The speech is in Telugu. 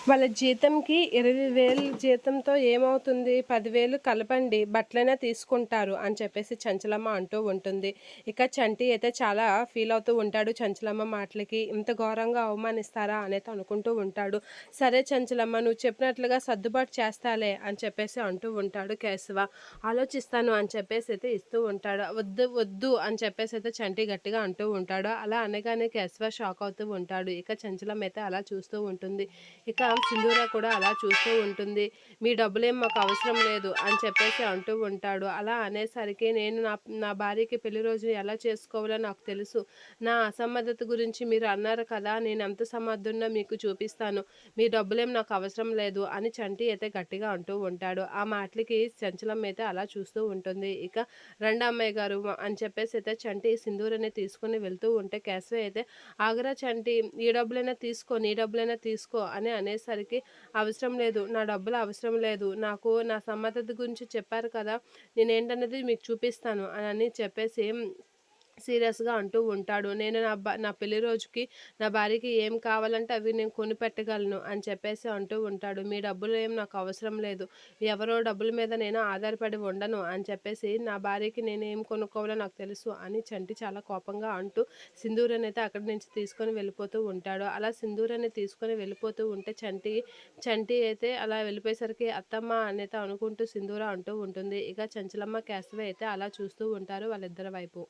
వాళ్ళ జీతంకి 20,000 జీతంతో ఏమవుతుంది? 10,000 కలపండి బట్టలైనా తీసుకుంటారు అని చెప్పేసి చంచలమ్మ అంటూ ఉంటుంది. ఇక చంటి అయితే చాలా ఫీల్ అవుతూ ఉంటాడు చంచలమ్మ మాటలకి. ఇంత ఘోరంగా అవమానిస్తారా అనేది అనుకుంటూ ఉంటాడు. సరే చంచలమ్మ నువ్వు చెప్పినట్లుగా సర్దుబాటు చేస్తాలే అని చెప్పేసి అంటూ ఉంటాడు కేశవ. ఆలోచిస్తాను అని చెప్పేసి అయితే ఇస్తూ ఉంటాడు. వద్దు వద్దు అని చెప్పేసి అయితే చంటి గట్టిగా అంటూ ఉంటాడు. అలా అనగానే కేశవ షాక్ అవుతూ ఉంటాడు. ఇక చంచలమ్మ అయితే అలా చూస్తూ ఉంటుంది. ఇక సింధూర కూడా అలా చూస్తూ ఉంటుంది. మీ డబ్బులేం మాకు అవసరం లేదు అని చెప్పేసి అంటూ ఉంటాడు. అలా అనేసరికి నేను నా నా భార్యకి పెళ్లి రోజు ఎలా చేసుకోవాలో నాకు తెలుసు. నా అసమర్థత గురించి మీరు అన్నారు కదా! నేనెంత సమర్థుడినో మీకు చూపిస్తాను. మీ డబ్బులేం నాకు అవసరం లేదు అని చంటి అయితే గట్టిగా అంటూ ఉంటాడు. ఆ మాటలకి చంచలమ్మ అయితే అలా చూస్తూ ఉంటుంది. ఇక రండి అమ్మాయి గారు అని చెప్పేసి అయితే చంటి సింధూరని తీసుకొని వెళ్తూ ఉంటే కేశవ అయితే ఆగరా చంటి ఈ డబ్బులైనా తీసుకో, నీ డబ్బులైనా తీసుకో అని అనేసరికి అవసరం లేదు. నా డబ్బులు అవసరం లేదు. నాకు నా సమర్థత గురించి చెప్పారు కదా! నేనేంటన్నది మీకు చూపిస్తాను అని చెప్పేసి సీరియస్‌గా అంటూ ఉంటాడు. నేను నా పెళ్లి రోజుకి నా భార్యకి ఏం కావాలంటే అవి నేను కొనిపెట్టగలను అని చెప్పేసి అంటూ ఉంటాడు. మీ డబ్బులు ఏం నాకు అవసరం లేదు. ఎవరో డబ్బుల మీద నేను ఆధారపడి ఉండను అని చెప్పేసి నా భార్యకి నేను ఏం కొనుక్కోవాలో నాకు తెలుసు అని చంటి చాలా కోపంగా అంటూ సింధూరనైతే అక్కడి నుంచి తీసుకొని వెళ్ళిపోతూ ఉంటాడు. అలా సింధూరాన్ని తీసుకొని వెళ్ళిపోతూ ఉంటే చంటి అయితే అలా వెళ్ళిపోయేసరికి అత్తమ్మ అనైతే అనుకుంటూ సింధూర అంటూ ఉంటుంది. ఇక చంచలమ్మ, కేశవ అయితే అలా చూస్తూ ఉంటారు వాళ్ళిద్దరి వైపు.